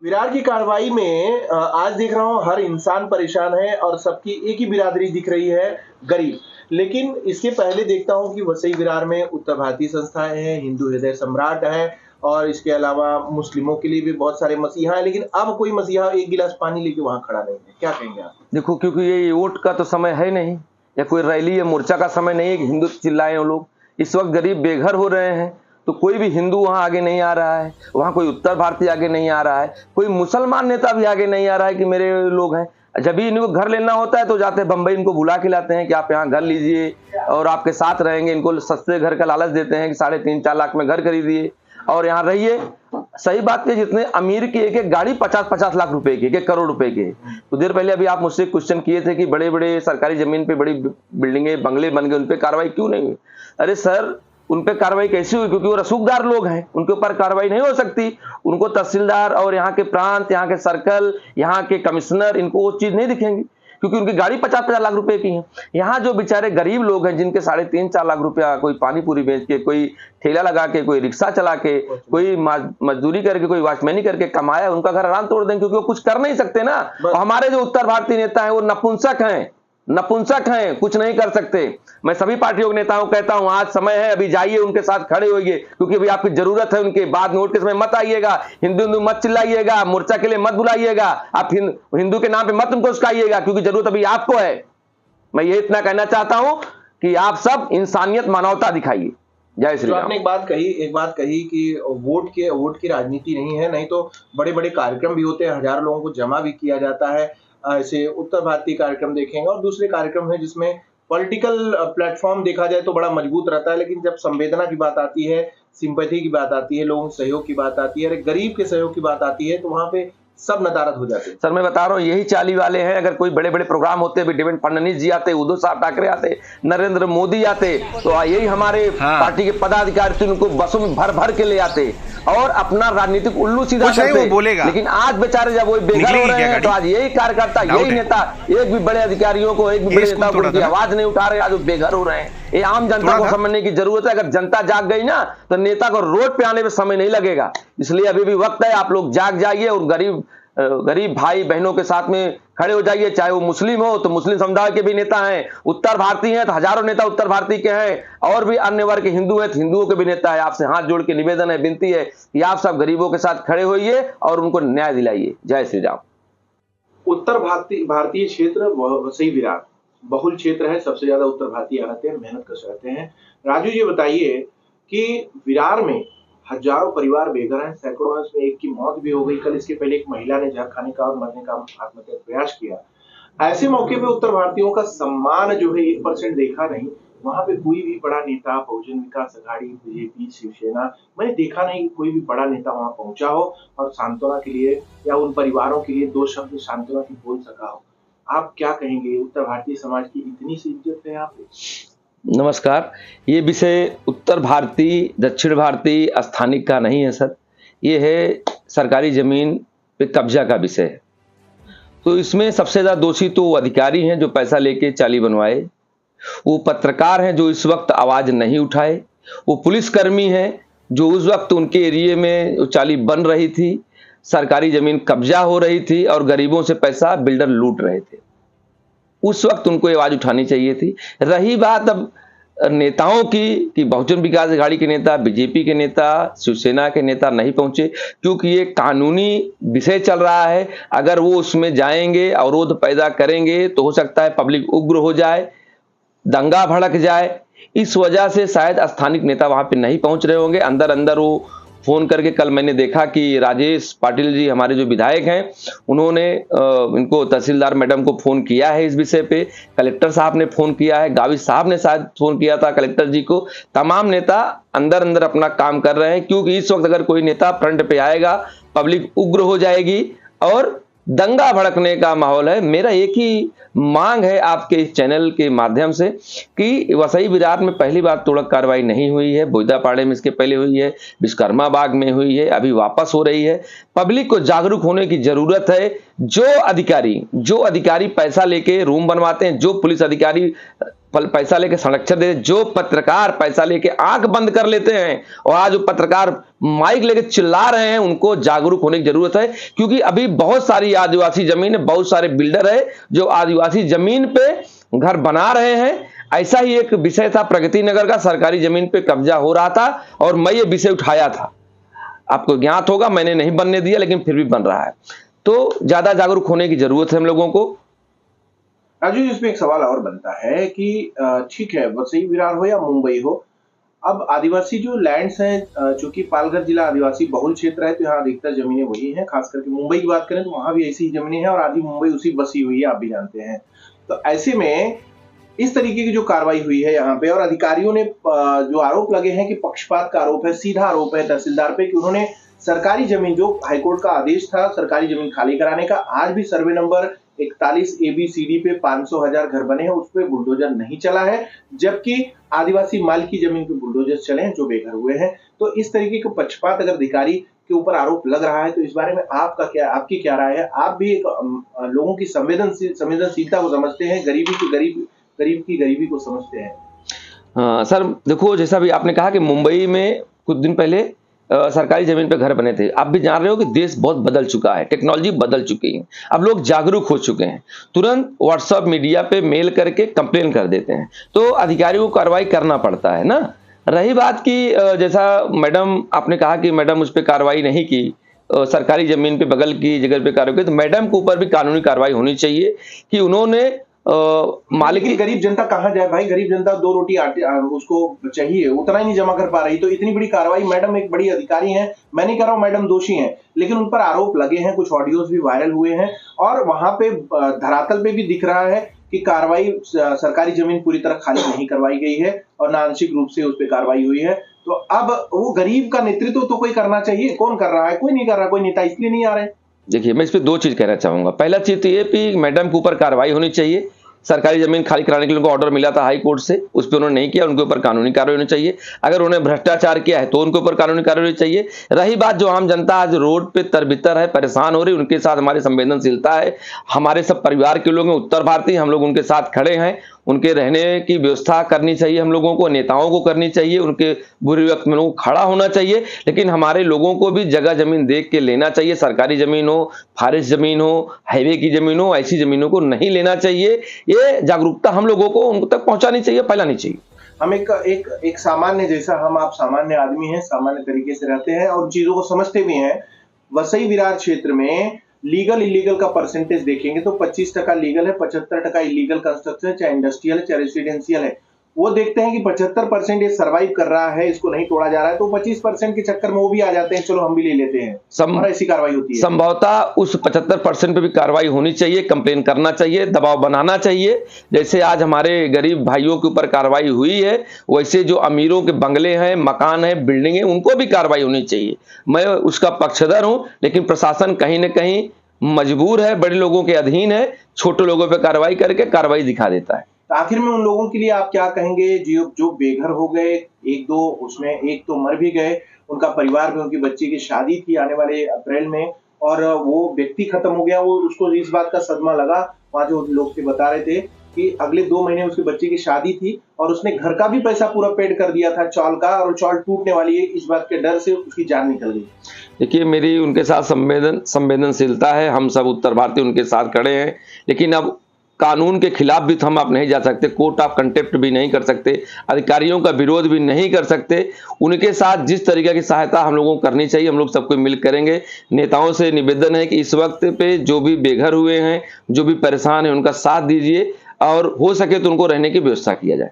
विरार की कार्रवाई में आज देख रहा हूँ हर इंसान परेशान है और सबकी एक ही बिरादरी दिख रही है, गरीब। लेकिन इसके पहले देखता हूँ कि वसई विरार में उत्तर भारतीय संस्थाएं हैं, हिंदू हृदय सम्राट है और इसके अलावा मुस्लिमों के लिए भी बहुत सारे मसीहा हैं, लेकिन अब कोई मसीहा एक गिलास पानी लेके वहां खड़ा नहीं है। क्या कहेंगे आप? देखो, क्योंकि ये वोट का तो समय है नहीं, या कोई रैली या मोर्चा का समय नहीं है कि हिंदू चिल्लाए वो लोग। इस वक्त गरीब बेघर हो रहे हैं, तो कोई भी हिंदू वहां आगे नहीं आ रहा है, वहां कोई उत्तर भारतीय आगे नहीं आ रहा है, कोई मुसलमान नेता भी आगे नहीं आ रहा है कि मेरे लोग हैं। जब भी इनको घर लेना होता है तो जाते हैं बंबई, इनको बुला के लाते हैं कि आप यहाँ घर लीजिए और आपके साथ रहेंगे। इनको सस्ते घर का लालच देते हैं कि 3.5-4 लाख में घर खरीदिए और यहाँ रहिए। सही बात है, जितने अमीर की एक एक गाड़ी 50-50 लाख रुपए की, 1 करोड़ रुपए की। तो देर पहले अभी आप मुझसे क्वेश्चन किए थे कि बड़े बड़े सरकारी जमीन पे बड़ी बिल्डिंगें बंगले बन गए, उन पे कार्रवाई क्यों नहीं हुई? अरे सर, उन पे कार्रवाई कैसी हुई? क्योंकि वो रसूखदार लोग हैं, उनके ऊपर कार्रवाई नहीं हो सकती। उनको तहसीलदार और यहाँ के प्रांत, यहाँ के सर्कल, यहाँ के कमिश्नर, इनको वो चीज नहीं दिखेंगी क्योंकि उनकी गाड़ी 50-50 लाख रुपए की है। यहाँ जो बेचारे गरीब लोग हैं, जिनके 3.5-4 लाख रुपया, कोई पानी पूरी बेच के, कोई ठेला लगा के, कोई रिक्शा चला के, कोई मजदूरी करके, कोई वॉचमैनी करके कमाया, उनका घर आराम तोड़ देंगे क्योंकि वो कुछ कर नहीं सकते ना। हमारे जो उत्तर भारतीय नेता हैं वो नपुंसक हैं, कुछ नहीं कर सकते। मैं सभी पार्टियों के नेताओं को कहता हूं, आज समय है, अभी जाइए उनके साथ खड़े होइए, क्योंकि अभी आपकी जरूरत है उनके। बाद में वोट के समय मत आइएगा, हिंदू मत चिल्लाइएगा, मोर्चा के लिए मत बुलाइएगा, आप हिंदू के नाम पे मत उनको उस्काइएगा, क्योंकि जरूरत अभी आपको है। मैं ये इतना कहना चाहता हूं कि आप सब इंसानियत, मानवता दिखाइए। जय श्री राम। आपने एक बात कही कि वोट की राजनीति नहीं है, नहीं तो बड़े बड़े कार्यक्रम भी होते हैं, हजारों लोगों को जमा भी किया जाता है। ऐसे उत्तर भारतीय कार्यक्रम देखेंगे और दूसरे कार्यक्रम है जिसमें पॉलिटिकल प्लेटफॉर्म देखा जाए तो बड़ा मजबूत रहता है, लेकिन जब संवेदना की बात आती है, सिंपैथी की बात आती है, लोगों के सहयोग की बात आती है, गरीब के सहयोग की बात आती है, तो वहां पे सब नदारद हो जाते हैं। सर मैं बता रहा हूँ, यही चाली वाले हैं। अगर कोई बड़े बड़े प्रोग्राम होते, देवेंद्र फडणवीस जी आते, उद्धव साहब ठाकरे आते, नरेंद्र मोदी आते, तो यही हमारे पार्टी के पदाधिकारी थे, उनको बसों में भर भर के ले आते और अपना राजनीतिक उल्लू सीधा करते। लेकिन आज बेचारे जब वो बेघर हो रहे हैं, तो आज यही कार्यकर्ता, यही नेता, एक भी बड़े अधिकारियों को, एक भी बड़े नेता को उनकी आवाज नहीं उठा रहे, आज वो बेघर हो रहे हैं। ये आम जनता को समझने की जरूरत है। अगर जनता जाग गई ना, तो नेता को रोड पे आने में समय नहीं लगेगा। इसलिए अभी भी वक्त है, आप लोग जाग जाइए और गरीब भाई बहनों के साथ में खड़े हो जाइए। चाहे वो मुस्लिम हो तो मुस्लिम समुदाय के भी नेता हैं, उत्तर भारतीय हैं तो हजारों नेता उत्तर भारतीय के हैं, और भी अन्य वर्ग के हिंदू हैं तो हिंदुओं के भी नेता है। आपसे हाथ जोड़ के निवेदन है, विनती है कि आप सब गरीबों के साथ खड़े होइए और उनको न्याय दिलाइए। जय श्री राम। उत्तर भारतीय क्षेत्र वसई विरार बहुल क्षेत्र है, सबसे ज्यादा उत्तर भारतीय आते हैं, मेहनत कश रहते हैं। राजू जी बताइए कि विरार में हजारों परिवार बेघर हैं, सैकड़ों में एक की मौत भी हो गई। कल इसके पहले एक महिला ने जहर खाने का और मरने का आत्महत्या प्रयास किया। ऐसे मौके पे उत्तर भारतीयों का सम्मान जो है 1% देखा नहीं। वहां पे कोई भी बड़ा नेता, बहुजन विकास अघाड़ी, बीजेपी, शिवसेना, मैंने देखा नहीं कोई भी बड़ा नेता वहां पहुंचा हो और सांत्वना के लिए या उन परिवारों के लिए 2 शब्द सांत्वना की बोल सका हो। आप क्या कहेंगे? उत्तर भारतीय समाज की इतनी सी इज्जत है यहाँ पे? नमस्कार। ये विषय उत्तर भारतीय, दक्षिण भारतीय, स्थानिक का नहीं है सर, ये है सरकारी जमीन पे कब्जा का विषय है। तो इसमें सबसे ज्यादा दोषी तो वो अधिकारी हैं जो पैसा लेके चाली बनवाए, वो पत्रकार हैं जो इस वक्त आवाज नहीं उठाए, वो पुलिसकर्मी हैं जो उस वक्त उनके एरिया में चाली बन रही थी, सरकारी जमीन कब्जा हो रही थी और गरीबों से पैसा बिल्डर लूट रहे थे। उस वक्त उनको आवाज उठानी चाहिए थी। रही बात अब नेताओं की कि बहुजन विकास अघाड़ी के नेता, बीजेपी के नेता, शिवसेना के नेता नहीं पहुंचे, क्योंकि ये कानूनी विषय चल रहा है। अगर वो उसमें जाएंगे, अवरोध पैदा करेंगे, तो हो सकता है पब्लिक उग्र हो जाए, दंगा भड़क जाए। इस वजह से शायद स्थानिक नेता वहां पे नहीं पहुंच रहे होंगे। अंदर अंदर वो फोन करके, कल मैंने देखा कि राजेश पाटिल जी हमारे जो विधायक हैं, उन्होंने इनको तहसीलदार मैडम को फोन किया है इस विषय पे, कलेक्टर साहब ने फोन किया है, गावित साहब ने शायद फोन किया था कलेक्टर जी को। तमाम नेता अंदर अंदर अपना काम कर रहे हैं, क्योंकि इस वक्त अगर कोई नेता फ्रंट पे आएगा, पब्लिक उग्र हो जाएगी और दंगा भड़कने का माहौल है। मेरा एक ही मांग है आपके इस चैनल के माध्यम से कि वसई विरार में पहली बार तोड़क कार्रवाई नहीं हुई है, बोईदापाड़े में इसके पहले हुई है, विश्वकर्मा बाग में हुई है, अभी वापस हो रही है। पब्लिक को जागरूक होने की जरूरत है। जो अधिकारी पैसा लेके रूम बनवाते हैं, जो पुलिस अधिकारी पैसा लेके संरक्षण दे, जो पत्रकार पैसा लेके आंख बंद कर लेते हैं और आज जो पत्रकार माइक लेके चिल्ला रहे हैं, उनको जागरूक होने की जरूरत है। क्योंकि अभी बहुत सारी आदिवासी जमीन है, बहुत सारे बिल्डर है जो आदिवासी जमीन पे घर बना रहे हैं। ऐसा ही एक विषय था प्रगति नगर का, सरकारी जमीन पे कब्जा हो रहा था और मैं ये विषय उठाया था, आपको ज्ञात होगा, मैंने नहीं बनने दिया लेकिन फिर भी बन रहा है। तो ज्यादा जागरूक होने की जरूरत है हम लोगों को। राजू, इसमें एक सवाल और बनता है कि ठीक है, वसई विरार हो या मुंबई हो, अब आदिवासी जो लैंड्स हैं, चूंकि पालघर जिला आदिवासी बहुल क्षेत्र है तो यहाँ अधिकतर जमीनें वही हैं। खास करके मुंबई की बात करें तो वहां भी ऐसी ही जमीनें हैं और आधी मुंबई उसी बसी हुई है, आप भी जानते हैं। तो ऐसे में इस तरीके की जो कार्रवाई हुई है यहाँ पे, और अधिकारियों ने जो आरोप लगे हैं कि पक्षपात का आरोप है, सीधा आरोप है तहसीलदार पे कि उन्होंने सरकारी जमीन, जो हाईकोर्ट का आदेश था सरकारी जमीन खाली कराने का, आज भी सर्वे नंबर 41 ABCD पे 500,000 घर बने हैं, उस पे बुलडोजर नहीं चला है, जबकि आदिवासी माल की जमीन पे बुलडोजर चले हैं जो बेघर हुए हैं। तो इस तरीके का पक्षपात अगर अधिकारी के ऊपर आरोप लग रहा है तो इस बारे में आपकी क्या राय है? आप भी एक लोगों की संवेदनशीलता को समझते हैं, गरीब की गरीबी को समझते हैं। हाँ सर, देखो जैसा भी आपने कहा कि मुंबई में कुछ दिन पहले सरकारी जमीन पे घर बने थे। आप भी जान रहे हो कि देश बहुत बदल चुका है, टेक्नोलॉजी बदल चुकी है, अब लोग जागरूक हो चुके हैं, तुरंत व्हाट्सएप मीडिया पे मेल करके कंप्लेन कर देते हैं, तो अधिकारियों को कार्रवाई करना पड़ता है ना। रही बात की जैसा मैडम आपने कहा कि मैडम उस पर कार्रवाई नहीं की, सरकारी जमीन पे बगल की जगह पे कार्रवाई की, तो मैडम के ऊपर भी कानूनी कार्रवाई होनी चाहिए कि उन्होंने मालिक की गरीब जनता कहाँ जाए भाई? गरीब जनता 2 रोटी आटे उसको चाहिए, उतना ही नहीं जमा कर पा रही, तो इतनी बड़ी कार्रवाई। मैडम एक बड़ी अधिकारी हैं, मैं नहीं कह रहा हूं मैडम दोषी हैं, लेकिन उन पर आरोप लगे हैं, कुछ ऑडियोज भी वायरल हुए हैं और वहां पे धरातल पे भी दिख रहा है कि कार्रवाई, सरकारी जमीन पूरी तरह खाली नहीं करवाई गई है और ना आंशिक रूप से उस पर कार्रवाई हुई है। तो अब वो गरीब का नेतृत्व तो कोई करना चाहिए, कौन कर रहा है? कोई नहीं कर रहा, कोई नेता इसलिए नहीं आ रहे। देखिए, मैं इस पे 2 चीज कहना चाहूंगा। पहला चीज तो ये कि मैडम के ऊपर कार्रवाई होनी चाहिए, सरकारी जमीन खाली कराने के लिए उनको ऑर्डर मिला था हाई कोर्ट से, उस पर उन्होंने नहीं किया, उनके ऊपर कानूनी कार्रवाई होनी चाहिए। अगर उन्होंने भ्रष्टाचार किया है तो उनके ऊपर कानूनी कार्रवाई होनी चाहिए। रही बात जो आम जनता आज रोड पे तरबितर है, परेशान हो रही, उनके साथ हमारी संवेदनशीलता है, हमारे सब परिवार के लोग हैं, उत्तर भारतीय, हम लोग उनके साथ खड़े हैं। उनके रहने की व्यवस्था करनी चाहिए, हम लोगों को, नेताओं को करनी चाहिए, उनके बुरे वक्त में लोगों को खड़ा होना चाहिए, लेकिन हमारे लोगों को भी जगह जमीन देख के लेना चाहिए। सरकारी जमीन हो, फॉरेस्ट जमीन हो, हाईवे की जमीन हो, ऐसी जमीनों को नहीं लेना चाहिए। ये जागरूकता हम लोगों को उन तक पहुंचानी चाहिए, फैलानी चाहिए। हम एक सामान्य, जैसा हम आप सामान्य आदमी हैं, सामान्य तरीके से रहते हैं और चीजों को समझते भी हैं। वसई विरार क्षेत्र में लीगल इलीगल का परसेंटेज देखेंगे तो 25% लीगल है, 75% इलीगल कंस्ट्रक्शन है, चाहे इंडस्ट्रियल है चाहे रेसिडेंशियल है। वो देखते हैं कि 75% ये सर्वाइव कर रहा है, इसको नहीं तोड़ा जा रहा है, तो 25% के चक्कर में वो भी आ जाते हैं, चलो हम भी ले लेते हैं, और ऐसी कार्रवाई होती है। संभवतः उस 75% पे भी कार्रवाई होनी चाहिए, कंप्लेन करना चाहिए, दबाव बनाना चाहिए। जैसे आज हमारे गरीब भाइयों के ऊपर कार्रवाई हुई है, वैसे जो अमीरों के बंगले हैं, मकान है, बिल्डिंग है, उनको भी कार्रवाई होनी चाहिए। मैं उसका पक्षधर हूं, लेकिन प्रशासन कहीं ना कहीं मजबूर है, बड़े लोगों के अधीन है, छोटे लोगों पर कार्रवाई करके कार्रवाई दिखा देता है। तो आखिर में उन लोगों के लिए आप क्या कहेंगे जो बेघर हो गए, एक दो उसमें एक तो मर भी गए, उनका परिवार में, उनकी बच्ची की शादी थी आने वाले अप्रैल में और वो व्यक्ति खत्म हो गया, वो उसको इस बात का सदमा लगा, वहां जो लोग थे बता रहे थे कि अगले 2 महीने उसकी बच्ची की शादी थी और उसने घर का भी पैसा पूरा पेड कर दिया था चौल का, और चौल टूटने वाली है, इस बात के डर से उसकी जान निकल गई। देखिए, मेरी उनके साथ संवेदनशीलता है, हम सब उत्तर भारतीय उनके साथ खड़े हैं, लेकिन अब कानून के खिलाफ भी तो हम आप नहीं जा सकते, कोर्ट ऑफ कंटेप्ट भी नहीं कर सकते, अधिकारियों का विरोध भी नहीं कर सकते। उनके साथ जिस तरीके की सहायता हम लोगों को करनी चाहिए, हम लोग सबको मिल करेंगे। नेताओं से निवेदन है कि इस वक्त पे जो भी बेघर हुए हैं, जो भी परेशान है, उनका साथ दीजिए और हो सके तो उनको रहने की व्यवस्था किया जाए।